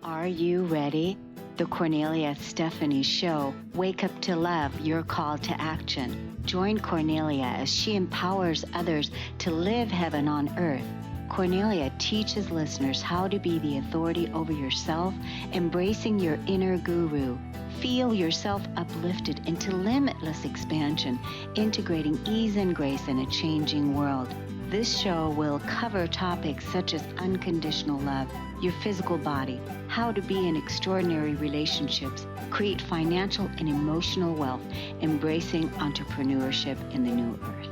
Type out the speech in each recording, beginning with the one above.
Are you ready? The Kornelia Stephanie Show. Wake up to love, your call to action. Join Kornelia as she empowers others to live heaven on earth. Kornelia teaches listeners how to be the authority over yourself, embracing your inner guru. Feel yourself uplifted into limitless expansion, integrating ease and grace in a changing world. This show will cover topics such as unconditional love, your physical body, how to be in extraordinary relationships, create financial and emotional wealth, embracing entrepreneurship in the new earth.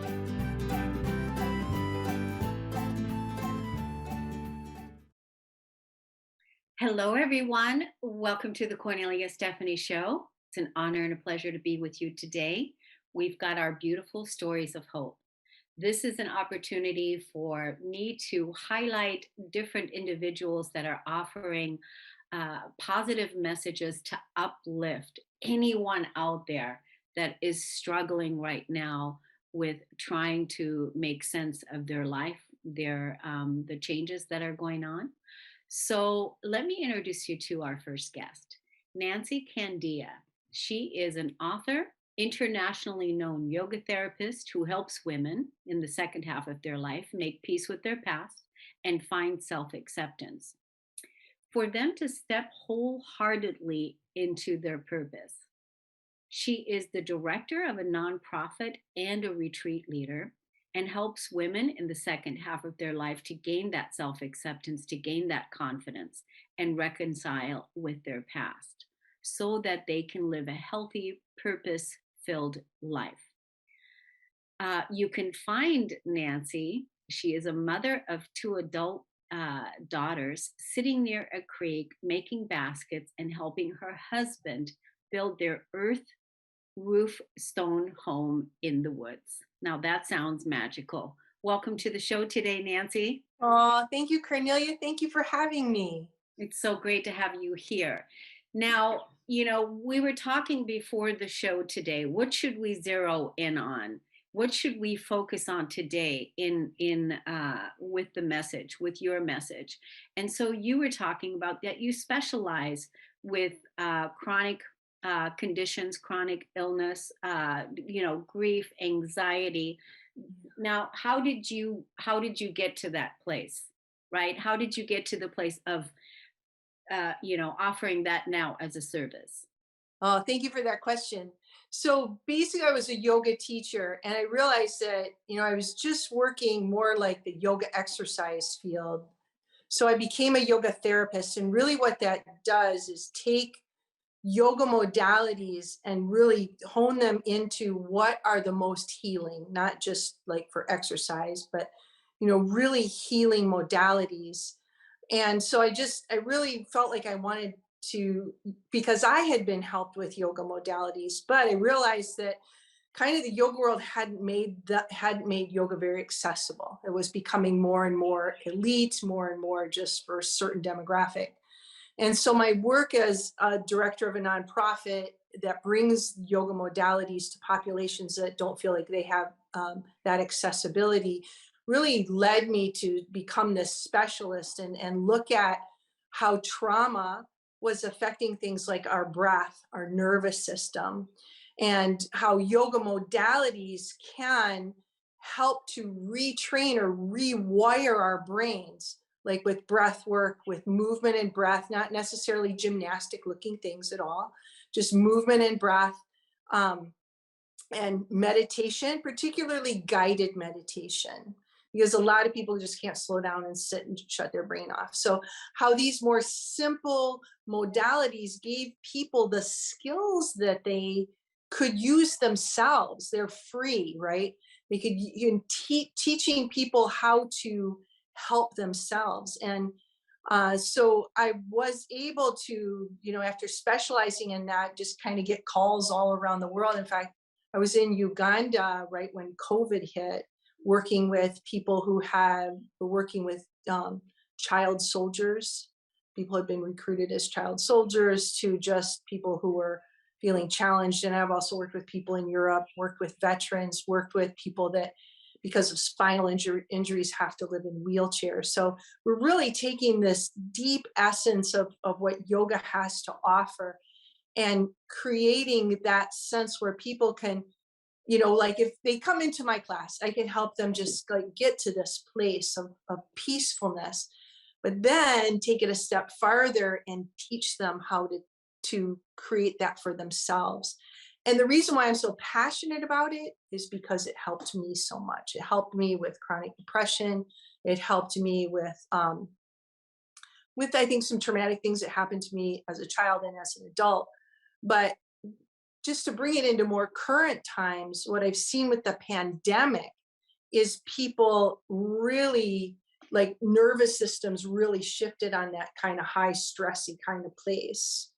Hello, everyone. Welcome to the Kornelia Stephanie Show. It's an honor and a pleasure to be with you today. We've got our beautiful stories of hope. This is an opportunity for me to highlight different individuals that are offering positive messages to uplift anyone out there that is struggling right now with trying to make sense of their life, the changes that are going on. So let me introduce you to our first guest, Nancy Candea. She is an author, internationally known yoga therapist who helps women in the second half of their life make peace with their past and find self-acceptance, for them to step wholeheartedly into their purpose. She is the director of a nonprofit and a retreat leader, and helps women in the second half of their life to gain that self-acceptance, to gain that confidence, and reconcile with their past so that they can live a healthy, purpose-filled life. You can find Nancy. She is a mother of two adult daughters, sitting near a creek, making baskets and helping her husband build their earth roof stone home in the woods. Now that sounds magical. Welcome to the show today, Nancy. Oh, thank you, Cornelia. Thank you for having me. It's so great to have you here. Now, we were talking before the show today. What should we zero in on? What should we focus on today in with the message, with your message? And so you were talking about that you specialize with chronic conditions, chronic illness, grief, anxiety. Now, how did you get to that place, right? How did you get to the place of, offering that now as a service? Oh, thank you for that question. So basically, I was a yoga teacher, and I realized that, I was just working more like the yoga exercise field. So I became a yoga therapist. And really what that does is take yoga modalities and really hone them into what are the most healing, not just like for exercise, but, really healing modalities. And so I really felt like I wanted to, because I had been helped with yoga modalities, but I realized that kind of the yoga world hadn't made yoga very accessible. It was becoming more and more elite, more and more just for a certain demographic. And so my work as a director of a nonprofit that brings yoga modalities to populations that don't feel like they have that accessibility really led me to become this specialist and look at how trauma was affecting things like our breath, our nervous system, and how yoga modalities can help to retrain or rewire our brains, like with breath work, with movement and breath, not necessarily gymnastic looking things at all, just movement and breath, and meditation, particularly guided meditation, because a lot of people just can't slow down and sit and shut their brain off. So how these more simple modalities gave people the skills that they could use themselves. They're free, right? They could teaching people how to help themselves. And so I was able to, after specializing in that, just kind of get calls all around the world. In fact, I was in Uganda right when COVID hit, working with people who were working with child soldiers. People had been recruited as child soldiers, to just people who were feeling challenged. And I've also worked with people in Europe, worked with veterans, worked with people that, because of spinal injuries, have to live in wheelchairs. So we're really taking this deep essence of what yoga has to offer and creating that sense where people can, like if they come into my class, I can help them just like get to this place of peacefulness, but then take it a step farther and teach them how to create that for themselves. And the reason why I'm so passionate about it is because it helped me so much. It helped me with chronic depression. It helped me with I think some traumatic things that happened to me as a child and as an adult. But just to bring it into more current times, what I've seen with the pandemic is people really, like, nervous systems really shifted on that kind of high stressy kind of place.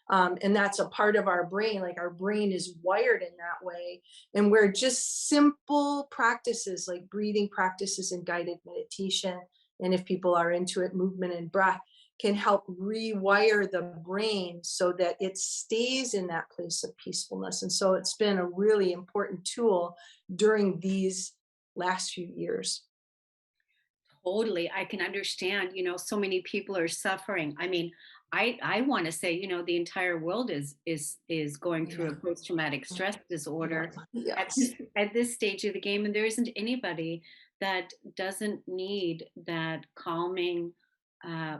And that's a part of our brain, like our brain is wired in that way. And where just simple practices like breathing practices and guided meditation, and if people are into it, movement and breath, can help rewire the brain so that it stays in that place of peacefulness. And so it's been a really important tool during these last few years. Totally. I can understand, so many people are suffering. I mean, I want to say, the entire world is going through Yeah. a post-traumatic stress Yeah. disorder at Yes. this stage of the game, and there isn't anybody that doesn't need that calming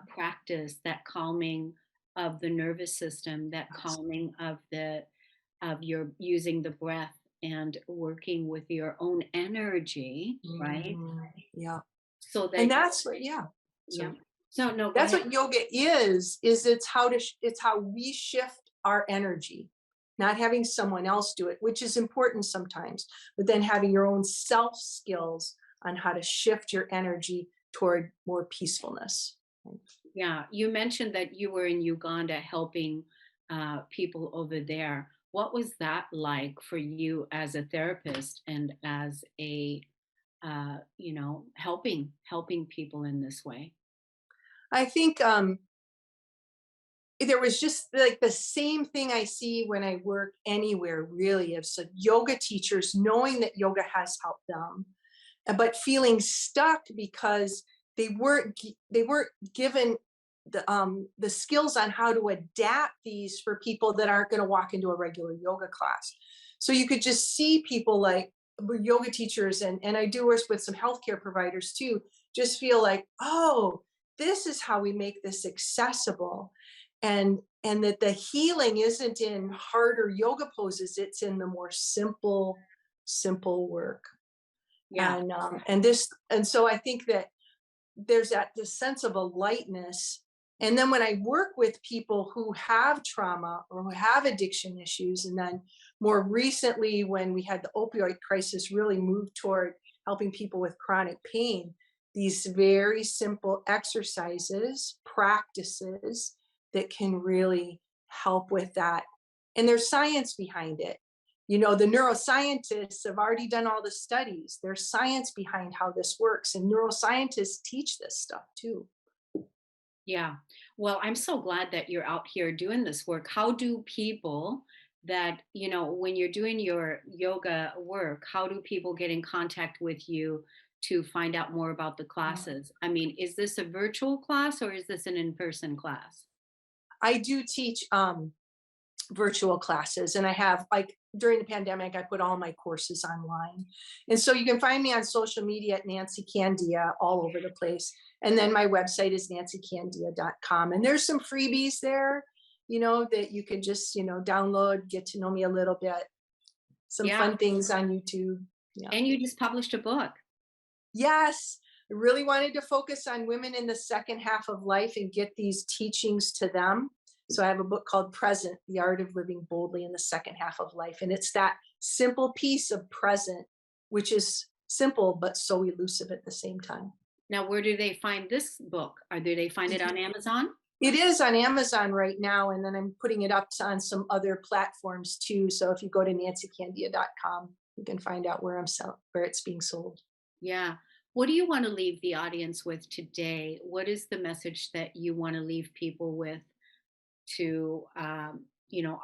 practice, that calming of the nervous system, that Yes. calming of your using the breath and working with your own energy, right? Yeah. So And that that's what, yeah. yeah. Sorry. So no, go That's ahead. what yoga is it's how it's how we shift our energy, not having someone else do it, which is important sometimes, but then having your own self skills on how to shift your energy toward more peacefulness. Yeah, you mentioned that you were in Uganda helping people over there. What was that like for you as a therapist and as a helping people in this way? I think there was just like the same thing I see when I work anywhere, really, of so yoga teachers knowing that yoga has helped them, but feeling stuck because they weren't given the skills on how to adapt these for people that aren't going to walk into a regular yoga class. So you could just see people like yoga teachers, and I do work with some healthcare providers too, just feel like, oh, this is how we make this accessible. And that the healing isn't in harder yoga poses, it's in the more simple work. Yeah. And so I think that there's that this sense of a lightness. And then when I work with people who have trauma or who have addiction issues, and then more recently when we had the opioid crisis really move toward helping people with chronic pain, these very simple exercises, practices that can really help with that. And there's science behind it. The neuroscientists have already done all the studies. There's science behind how this works, and neuroscientists teach this stuff too. Yeah. Well, I'm so glad that you're out here doing this work. How do people when you're doing your yoga work, how do people get in contact with you to find out more about the classes? I mean, is this a virtual class or is this an in-person class? I do teach virtual classes, and I have, like, during the pandemic, I put all my courses online. And so you can find me on social media at Nancy Candea all over the place. And then my website is nancykandea.com. And there's some freebies there, that you can just, download, get to know me a little bit. Some Yeah. fun things on YouTube. Yeah. And you just published a book. Yes, I really wanted to focus on women in the second half of life and get these teachings to them. So I have a book called Present, The Art of Living Boldly in the Second Half of Life. And it's that simple piece of present, which is simple, but so elusive at the same time. Now, where do they find this book? Or do they find it on Amazon? It is on Amazon right now, and then I'm putting it up on some other platforms too. So if you go to nancykandea.com, you can find out where it's being sold. Yeah. What do you want to leave the audience with today? What is the message that you want to leave people with to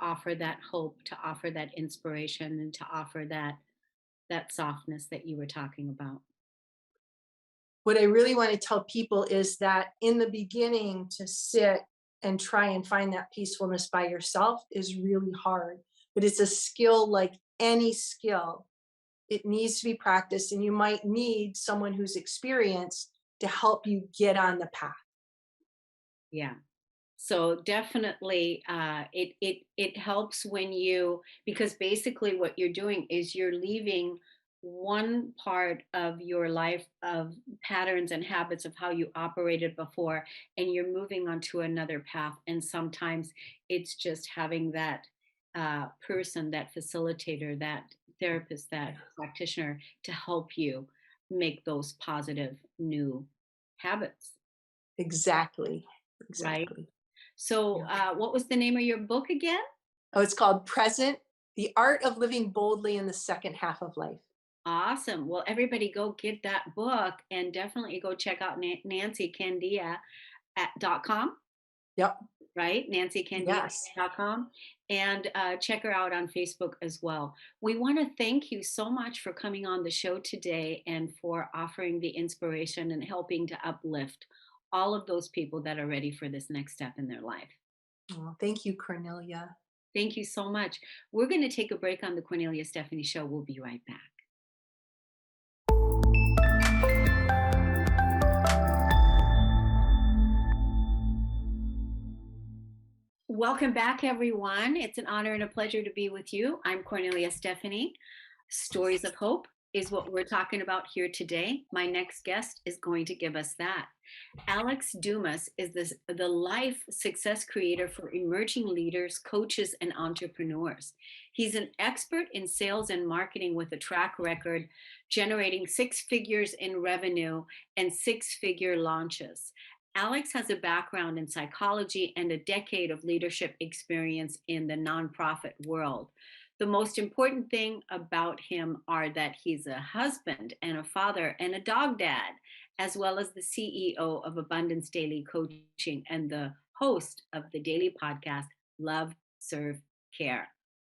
offer that hope, to offer that inspiration, and to offer that softness that you were talking about. What I really want to tell people is that in the beginning, to sit and try and find that peacefulness by yourself is really hard, but it's a skill like any skill. It needs to be practiced, and you might need someone who's experienced to help you get on the path. Yeah. So definitely, it helps when because basically what you're doing is you're leaving one part of your life of patterns and habits of how you operated before, and you're moving on to another path. And sometimes it's just having that person, that facilitator, that therapist, that practitioner to help you make those positive new habits, Exactly. right? Exactly. So, Yeah. what was the name of your book again? Oh, it's called Present: The Art of Living Boldly in the Second Half of Life. Awesome. Well, everybody go get that book and definitely go check out Nancy Candea .com, Yep. right? Nancy Candea Yes. .com, and check her out on Facebook as well. We want to thank you so much for coming on the show today and for offering the inspiration and helping to uplift all of those people that are ready for this next step in their life. Oh, thank you, Cornelia. Thank you so much. We're going to take a break on the Cornelia Stephanie Show. We'll be right back. Welcome back, everyone. It's an honor and a pleasure to be with you. I'm Cornelia Stephanie. Stories of Hope is what we're talking about here today. My next guest is going to give us that. Alex Dumas is the life success creator for emerging leaders, coaches, and entrepreneurs. He's an expert in sales and marketing with a track record generating six figures in revenue and six-figure launches. Alex has a background in psychology and a decade of leadership experience in the nonprofit world. The most important thing about him are that he's a husband and a father and a dog dad, as well as the CEO of Abundance Daily Coaching and the host of the daily podcast, Love, Serve, Care.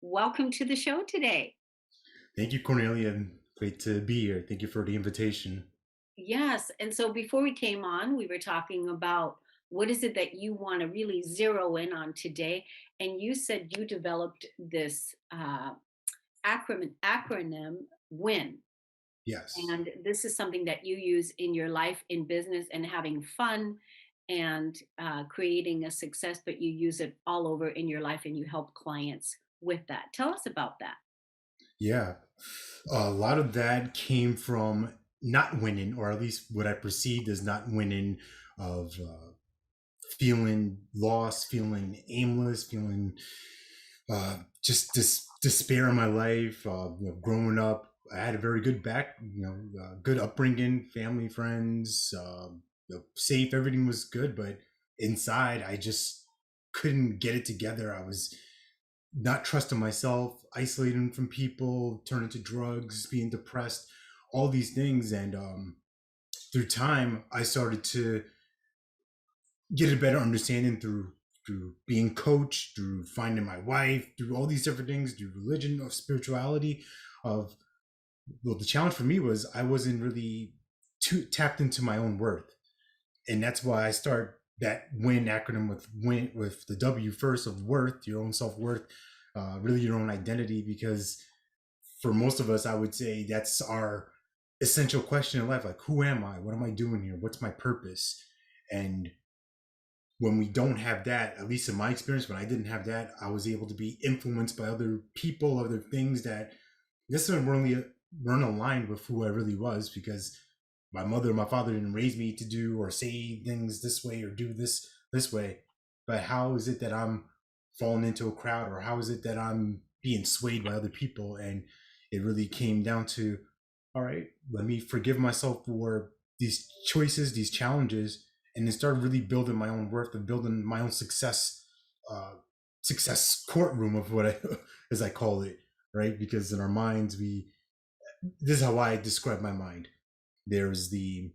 Welcome to the show today. Thank you, Cornelia. Great to be here. Thank you for the invitation. Yes. And so before we came on, we were talking about what is it that you want to really zero in on today. And you said you developed this acronym WIN. Yes. And this is something that you use in your life, in business, and having fun and creating a success, but you use it all over in your life and you help clients with that. Tell us about that. Yeah. A lot of that came from not winning, or at least what I perceived as not winning, of feeling lost, feeling aimless, feeling just despair in my life. Growing up, I had a very good good upbringing, family, friends, safe. Everything was good, but inside, I just couldn't get it together. I was not trusting myself, isolating from people, turning to drugs, being depressed, all these things. And through time, I started to get a better understanding through being coached, through finding my wife, through all these different things, through religion, of spirituality. Of Well, the challenge for me was I wasn't really too tapped into my own worth, and that's why I start that WIN acronym with the W first, of worth, your own self worth, really your own identity. Because for most of us, I would say that's our essential question in life: like, who am I? What am I doing here? What's my purpose? And when we don't have that, at least in my experience, when I didn't have that, I was able to be influenced by other people, other things that necessarily weren't aligned with who I really was, because my mother and my father didn't raise me to do or say things this way or do this way. But how is it that I'm falling into a crowd, or how is it that I'm being swayed by other people? And it really came down to, all right, let me forgive myself for these choices, these challenges, and then start really building my own worth and building my own success courtroom of what I, as I call it, right? Because in our minds, this is how I describe my mind. There's the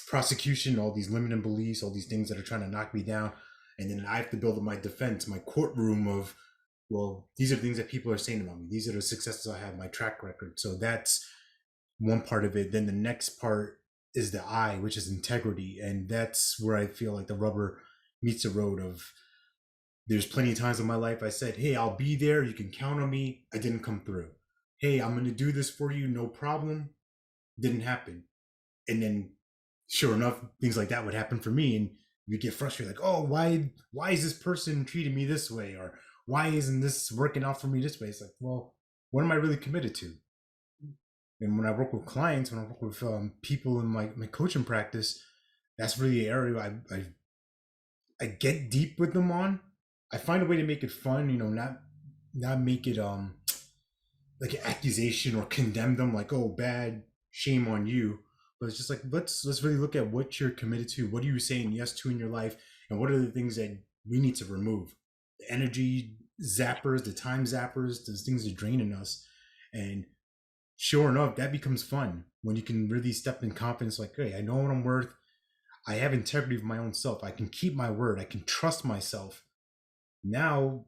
prosecution, all these limiting beliefs, all these things that are trying to knock me down. And then I have to build up my defense, my courtroom of well, these are the things that people are saying about me. These are the successes I have, my track record. So that's one part of it. Then the next part is the I, which is integrity. And that's where I feel like the rubber meets the road of, there's plenty of times in my life I said, hey, I'll be there. You can count on me. I didn't come through. Hey, I'm going to do this for you. No problem. Didn't happen. And then sure enough, things like that would happen for me. And you get frustrated, like, oh, why is this person treating me this way? Or why isn't this working out for me this way? It's like, well, what am I really committed to? And when I work with clients, when I work with people in my coaching practice, that's really the area I get deep with them on. I find a way to make it fun, not make it like an accusation or condemn them, like, oh, bad, shame on you. But it's just like, let's really look at what you're committed to. What are you saying yes to in your life, and what are the things that we need to remove? The energy zappers, the time zappers, those things are draining us. And sure enough, that becomes fun when you can really step in confidence, like, hey, I know what I'm worth. I have integrity of my own self. I can keep my word. I can trust myself. Now,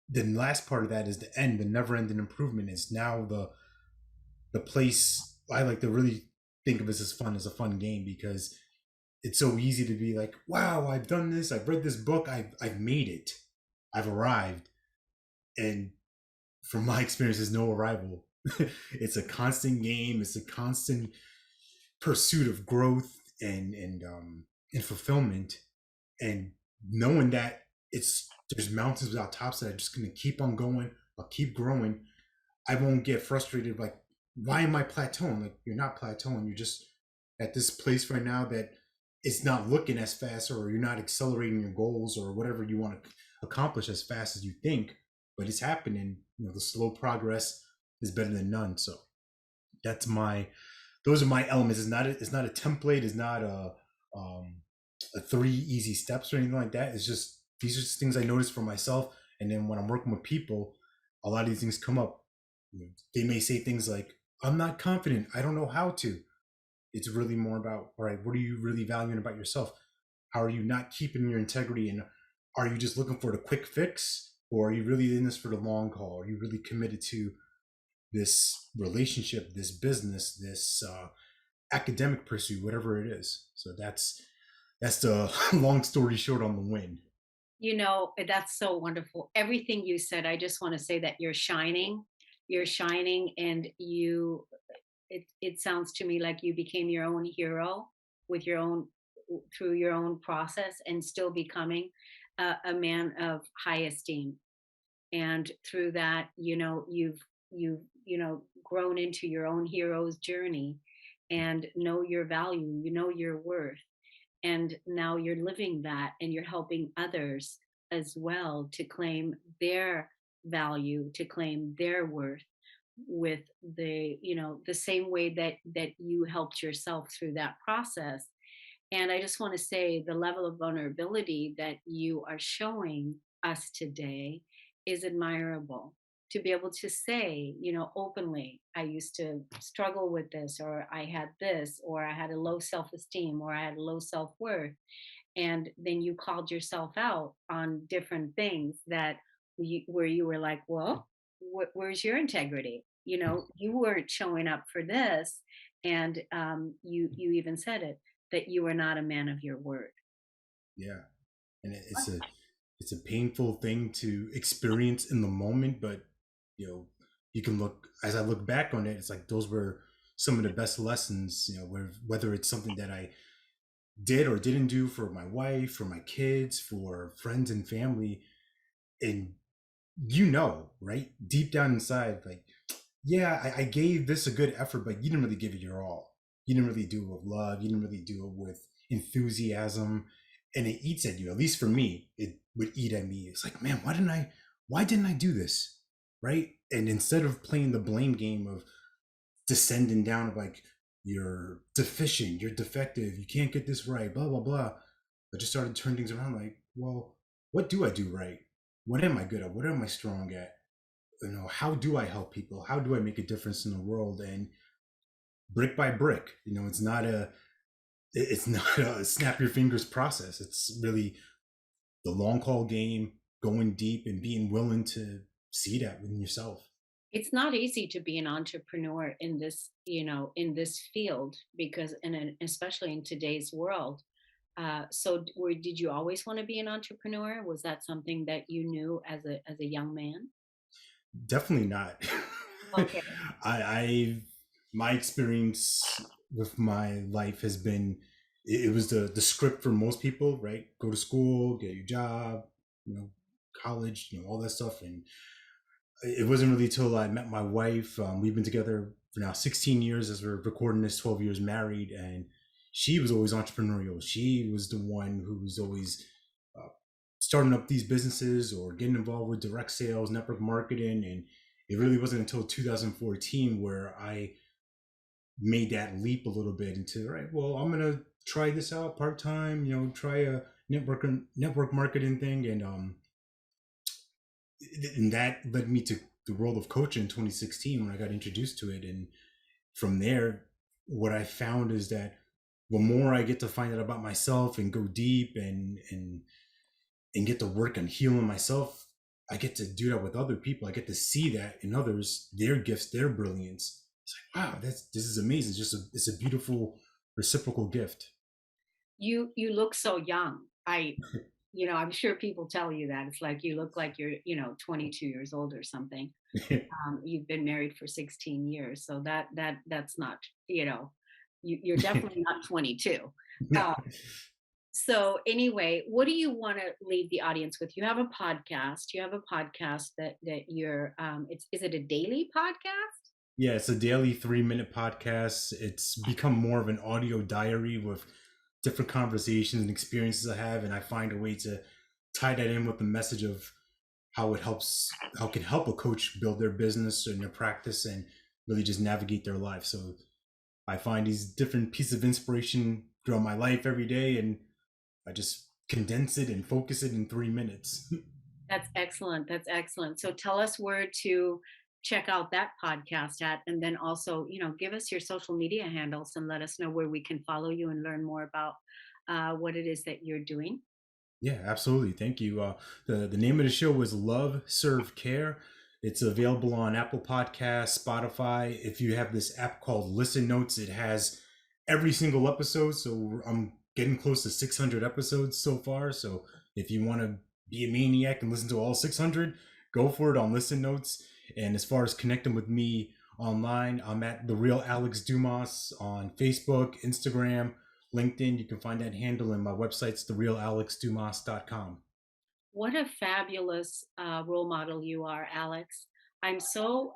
the last part of that is the end, the never-ending improvement is now the place I like to really think of as fun, as a fun game, because it's so easy to be like, wow, I've done this. I've read this book. I've made it. I've arrived. And from my experience, there's no arrival. It's a constant game. It's a constant pursuit of growth and fulfillment, and knowing that there's mountains without tops, that I'm just going to keep on going. I'll keep growing. I won't get frustrated, like, why am I plateauing? Like, you're not plateauing. You're just at this place right now that it's not looking as fast, or you're not accelerating your goals or whatever you want to accomplish as fast as you think, but it's happening. The slow progress is better than none. So that's those are my elements. It's not a template. It's not a 3 easy steps or anything like that. It's just, these are just things I notice for myself. And then when I'm working with people, a lot of these things come up. They may say things like, I'm not confident. I don't know how to. It's really more about, all right, what are you really valuing about yourself? How are you not keeping your integrity? And are you just looking for the quick fix? Or are you really in this for the long haul? Are you really committed to this relationship, this business, this academic pursuit, whatever it is? So that's the long story short on the win. That's so wonderful. Everything you said, I just want to say that you're shining. You're shining, and it sounds to me like you became your own hero with your own through your own process, and still becoming a man of high esteem. And through that, you've grown into your own hero's journey, and know your value, your worth, and now you're living that, and you're helping others as well to claim their value, to claim their worth, with the same way that you helped yourself through that process. And I just want to say, the level of vulnerability that you are showing us today is admirable. To be able to say, openly, I used to struggle with this, or I had this, or I had a low self esteem, or I had low self worth. And then you called yourself out on different things where you were like, well, where's your integrity? You weren't showing up for this. And you even said it, that you are not a man of your word. Yeah. And it's a painful thing to experience in the moment, but you know, you can look, as I look back on it, it's like those were some of the best lessons, whether it's something that I did or didn't do for my wife, for my kids, for friends and family. And right? Deep down inside, like, yeah, I gave this a good effort, but you didn't really give it your all. You didn't really do it with love. You didn't really do it with enthusiasm. And it eats at you. At least for me, it would eat at me. It's like, man, why didn't I do this? Right? And instead of playing the blame game of descending down of like, you're deficient, you're defective, you can't get this right, blah, blah, blah. I just started to turn things around, like, well, what do I do right? What am I good at? What am I strong at? How do I help people? How do I make a difference in the world? And brick by brick, it's not a snap your fingers process. It's really the long haul game, going deep and being willing to see that within yourself. It's not easy to be an entrepreneur in this, in this field because, especially in today's world. Did you always want to be an entrepreneur? Was that something that you knew as a young man? Definitely not. Okay. I my experience with my life has been, it was the script for most people, right? Go to school, get your job, you know, college, all that stuff. And it wasn't really till I met my wife. We've been together for now 16 years as we're recording this, 12 years married. And she was always entrepreneurial. She was the one who was always uh, starting up these businesses or getting involved with direct sales, network marketing. And it really wasn't until 2014 where I made that leap a little bit into, right, well, I'm going to try this out part-time, try a network marketing thing. And that led me to the world of coaching in 2016 when I got introduced to it. And from there, what I found is that the more I get to find out about myself and go deep and get to work on healing myself, I get to do that with other people. I get to see that in others, their gifts, their brilliance. It's like, wow, this is amazing. It's a beautiful reciprocal gift. You look so young. I'm sure people tell you that. It's like you look like you're, 22 years old or something. You've been married for 16 years, so that's not, you're definitely not 22. No. So anyway, what do you want to leave the audience with? You have a podcast. You have a podcast that you're. Is it a daily podcast? Yeah, it's a daily 3-minute podcast. It's become more of an audio diary with different conversations and experiences I have, and I find a way to tie that in with the message of how it can help a coach build their business and their practice and really just navigate their life. So I find these different pieces of inspiration throughout my life every day, and I just condense it and focus it in 3 minutes. That's excellent. That's excellent. So tell us where to check out that podcast at, and then also, give us your social media handles and let us know where we can follow you and learn more about what it is that you're doing. Yeah, absolutely. Thank you. The name of the show was Love, Serve, Care. It's available on Apple Podcasts, Spotify. If you have this app called Listen Notes, it has every single episode. So I'm getting close to 600 episodes so far. So if you want to be a maniac and listen to all 600, go for it on Listen Notes. And as far as connecting with me online, I'm at The Real Alex Dumas on Facebook, Instagram, LinkedIn. You can find that handle, and my website's therealalexdumas.com. What a fabulous role model you are, Alex. I'm so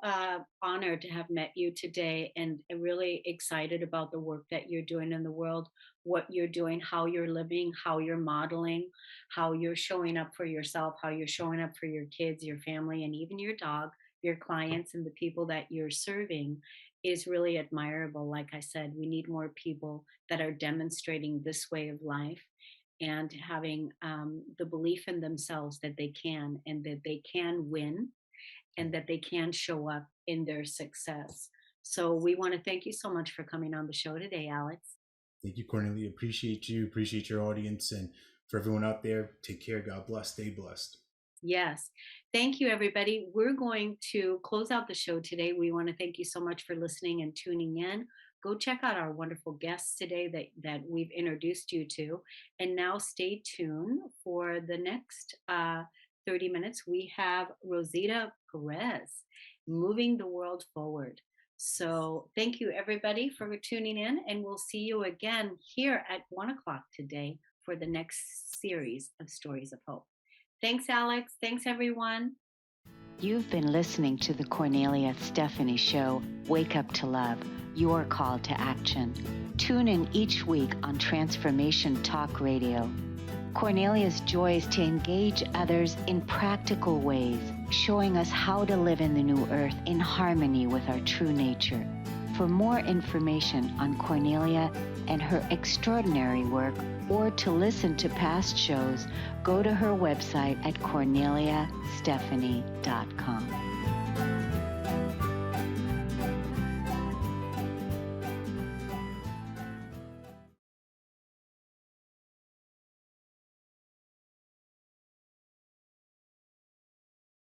honored to have met you today and really excited about the work that you're doing in the world, what you're doing, how you're living, how you're modeling, how you're showing up for yourself, how you're showing up for your kids, your family, and even your dog, your clients, and the people that you're serving is really admirable. Like I said, we need more people that are demonstrating this way of life and having the belief in themselves that they can and that they can win and that they can show up in their success. So we want to thank you so much for coming on the show today, Alex. Thank you, Kornelia. Appreciate you. Appreciate your audience. And for everyone out there, take care. God bless. Stay blessed. Yes. Thank you, everybody. We're going to close out the show today. We want to thank you so much for listening and tuning in. Go check out our wonderful guests today that we've introduced you to. And now stay tuned for the next 30 minutes. We have Rosita Perez, moving the world forward. So thank you, everybody, for tuning in. And we'll see you again here at 1 o'clock today for the next series of Stories of Hope. Thanks, Alex. Thanks, everyone. You've been listening to the Kornelia Stephanie Show, Wake Up to Love, your call to action. Tune in each week on Transformation Talk Radio. Kornelia's joy is to engage others in practical ways, showing us how to live in the new earth in harmony with our true nature. For more information on Kornelia and her extraordinary work, or to listen to past shows, go to her website at korneliastephanie.com.